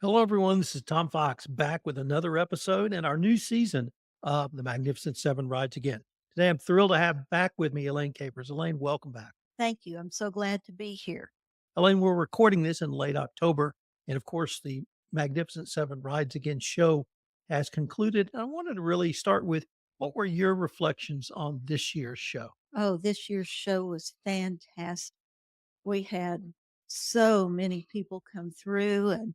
Hello, everyone. This is Tom Fox back with another episode and our new season of The Magnificent Seven Rides Again. Today, I'm thrilled to have back with me Elaine Capers. Elaine, welcome back. Thank you. I'm so glad to be here. Elaine, we're recording this in late October. And of course, the Magnificent Seven Rides Again show has concluded. I wanted to really start with what were your reflections on this year's show? Oh, this year's show was fantastic. We had so many people come through and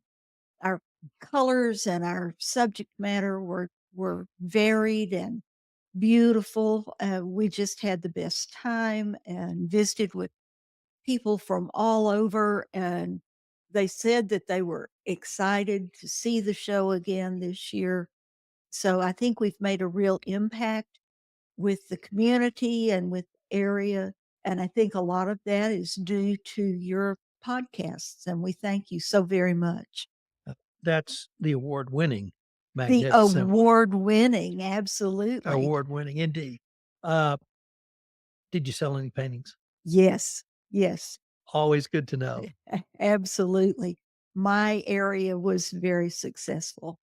our colors and our subject matter were varied and beautiful. We just had the best time and visited with people from all over, and they said that they were excited to see the show again this year. So I think we've made a real impact with the community and with the area, and I think a lot of that is due to your podcasts, and we thank you so very much. That's the award winning The Magnificent award-winning, absolutely. Award winning, indeed. Uh, did you sell any paintings? Yes, yes, Always good to know. absolutely. My area was very successful.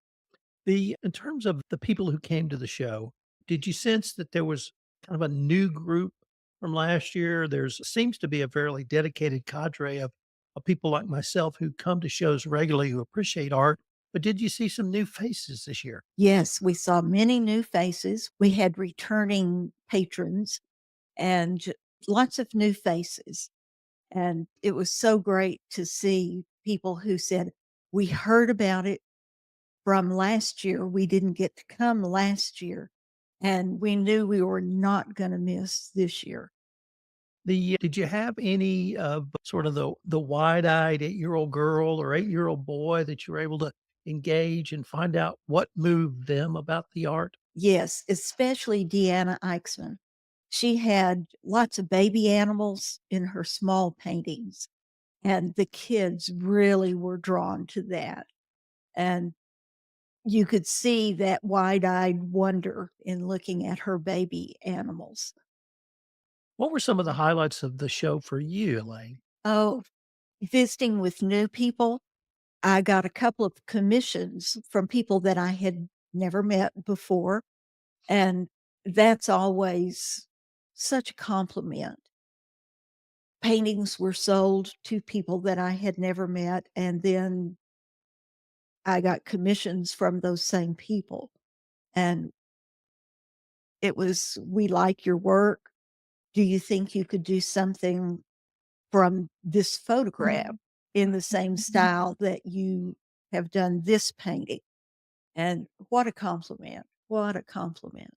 In terms of the people who came to the show, did you sense that there was kind of a new group from last year? There's seems to be a fairly dedicated cadre of people like myself who come to shows regularly who appreciate art. But did you see some new faces this year? Yes, we saw many new faces. We had returning patrons and lots of new faces. And it was so great to see people who said, "We heard about it from last year. We didn't get to come last year, and we knew we were not gonna miss this year." Did you have any of sort of the wide-eyed 8-year-old girl or 8-year-old boy that you were able to engage and find out what moved them about the art? Yes, especially Deanna Eichmann. She had lots of baby animals in her small paintings, and the kids really were drawn to that, and you could see that wide-eyed wonder in looking at her baby animals. What were some of the highlights of the show for you, Elaine? Oh, visiting with new people, I got a couple of commissions from people that I had never met before, and that's always such a compliment. Paintings were sold to people that I had never met, and then I got commissions from those same people, and it was, "We like your work. Do you think you could do something from this photograph in the same style that you have done this painting?" And what a compliment. What a compliment.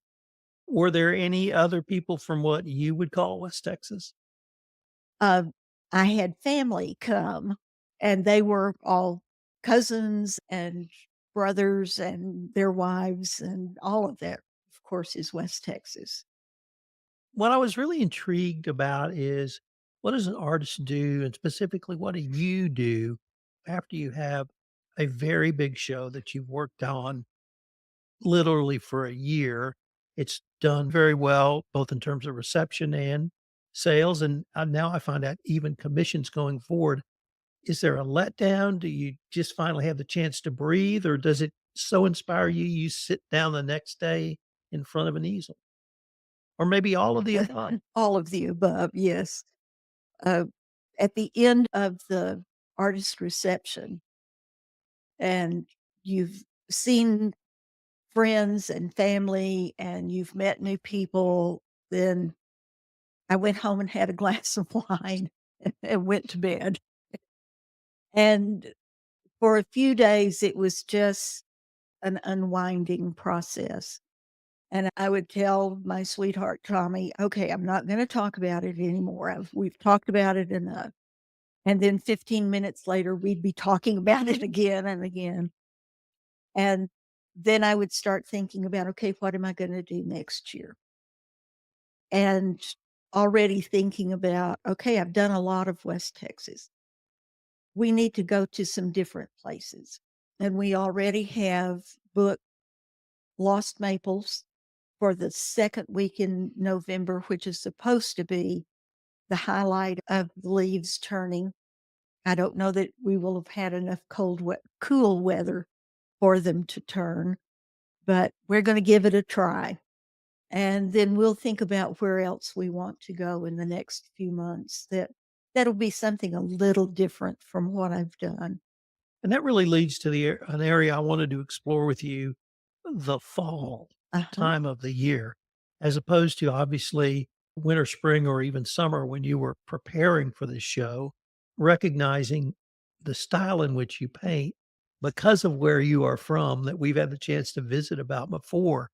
Were there any other people from what you would call West Texas? Uh, I had family come, and they were all cousins and brothers and their wives, and all of that, of course, is West Texas. What I was really intrigued about is what does an artist do, and specifically, what do you do after you have a very big show that you've worked on literally for a year? It's done very well, both in terms of reception and sales, and now I find out even commissions going forward. Is there a letdown? Do you just finally have the chance to breathe, or does it so inspire you, you sit down the next day in front of an easel? Or maybe all of the above? All of the above, yes. Uh, at the end of the artist reception, and you've seen friends and family and you've met new people, then I went home and had a glass of wine and went to bed. And for a few days, it was just an unwinding process. And I would tell my sweetheart, Tommy, "Okay, I'm not gonna talk about it anymore. We've talked about it enough." And then 15 minutes later, we'd be talking about it again and again. And then I would start thinking about, "Okay, what am I gonna do next year?" And already thinking about, "Okay, I've done a lot of West Texas. We need to go to some different places." And we already have booked Lost Maples for the 2nd week in November, which is supposed to be the highlight of the leaves turning. I don't know that we will have had enough cool weather for them to turn, but we're gonna give it a try, and then we'll think about where else we want to go in the next few months that'll be something a little different from what I've done. And that really leads to an area I wanted to explore with you, the fall Uh-huh. time of the year, as opposed to obviously winter, spring, or even summer when you were preparing for this show, recognizing the style in which you paint because of where you are from that we've had the chance to visit about before.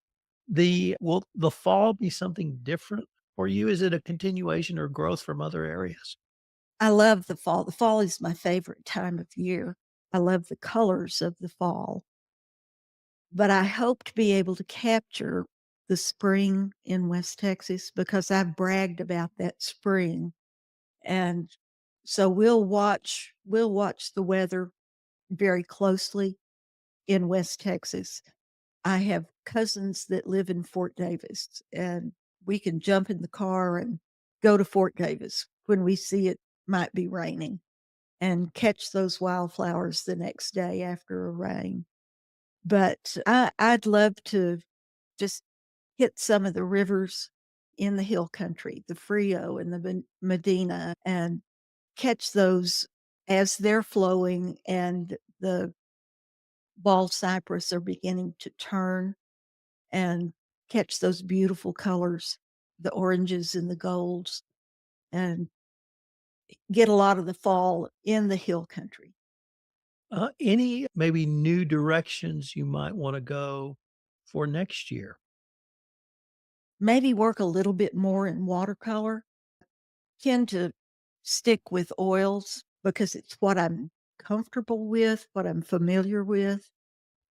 Will the fall be something different for you? Is it a continuation or growth from other areas? I love the fall. The fall is my favorite time of year. I love the colors of the fall, but I hope to be able to capture the spring in West Texas because I've bragged about that spring, and so we'll watch the weather very closely in West Texas. I have cousins that live in Fort Davis, and we can jump in the car and go to Fort Davis when we see it might be raining and catch those wildflowers the next day after a rain. But I'd love to just hit some of the rivers in the hill country, the Frio and the Medina, and catch those as they're flowing and the ball cypress are beginning to turn, and catch those beautiful colors, the oranges and the golds, and get a lot of the fall in the hill country. Any maybe new directions you might wanna go for next year? Maybe work a little bit more in watercolor. Tend to stick with oils because it's what I'm comfortable with, what I'm familiar with,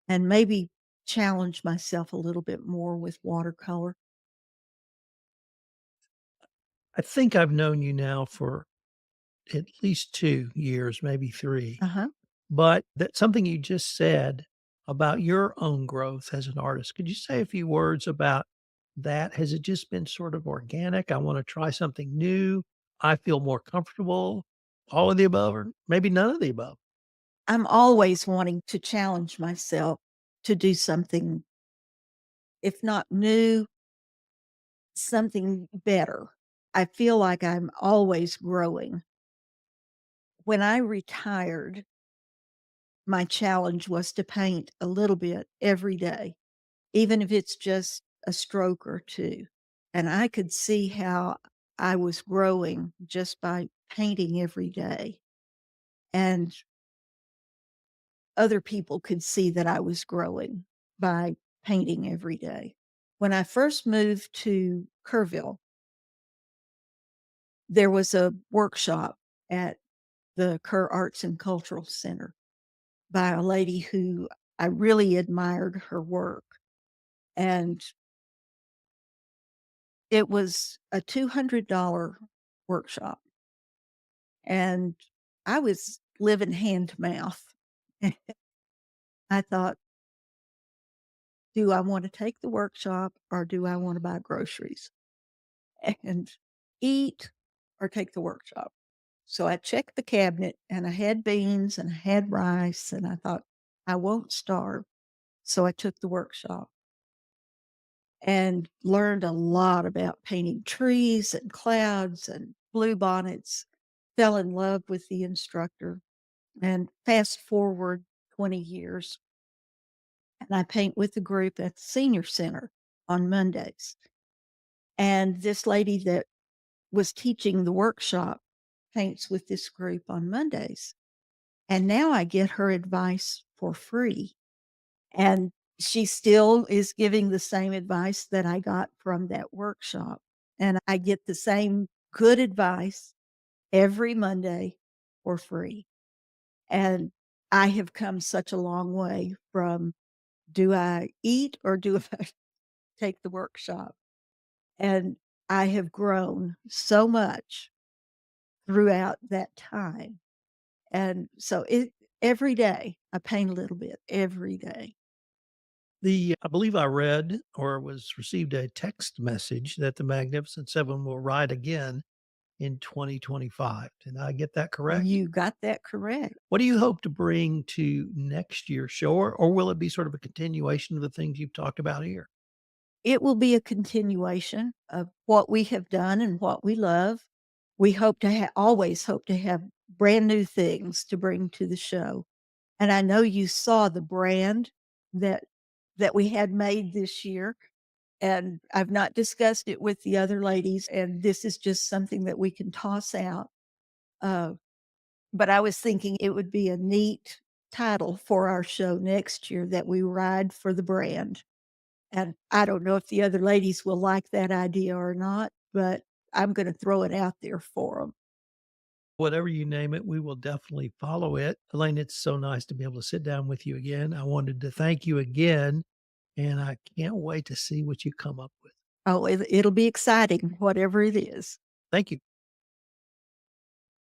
and maybe challenge myself a little bit more with watercolor. I think I've known you now for at least 2 years, maybe 3, Uh-huh. but that something you just said about your own growth as an artist, could you say a few words about that? Has it just been sort of organic? I wanna try something new. I feel more comfortable. All of the above, or maybe none of the above? I'm always wanting to challenge myself to do something, if not new, something better. I feel like I'm always growing. When I retired, my challenge was to paint a little bit every day, even if it's just a stroke or 2. And I could see how I was growing just by painting every day. And other people could see that I was growing by painting every day. When I first moved to Kerrville, there was a workshop at the Kerr Arts and Cultural Center by a lady who I really admired her work. And it was a $200 workshop. And I was living hand to mouth. I thought, do I want to take the workshop or do I want to buy groceries and eat or take the workshop? So I checked the cabinet and I had beans and I had rice and I thought, I won't starve. So I took the workshop and learned a lot about painting trees and clouds and bluebonnets. Fell in love with the instructor, and fast forward 20 years, and I paint with the group at the senior center on Mondays. And this lady that was teaching the workshop paints with this group on Mondays. And now I get her advice for free. And she still is giving the same advice that I got from that workshop. And I get the same good advice every Monday for free. And I have come such a long way from do I eat or do I take the workshop? And I have grown so much throughout that time. And so every day I paint a little bit every day. I believe I read or was received a text message that the Magnificent Seven will ride again. in 2025. Did I get that correct? You got that correct. What do you hope to bring to next year's show, or will it be sort of a continuation of the things you've talked about here? It will be a continuation of what we have done and what we love. We hope to always hope to have brand new things to bring to the show. And I know you saw the brand that we had made this year, and I've not discussed it with the other ladies, and this is just something that we can toss out. Uh, but I was thinking it would be a neat title for our show next year, that we ride for the brand. And I don't know if the other ladies will like that idea or not, but I'm gonna throw it out there for them. Whatever you name it, we will definitely follow it. Elaine, it's so nice to be able to sit down with you again. I wanted to thank you again, and I can't wait to see what you come up with. Oh, it'll be exciting, whatever it is. Thank you.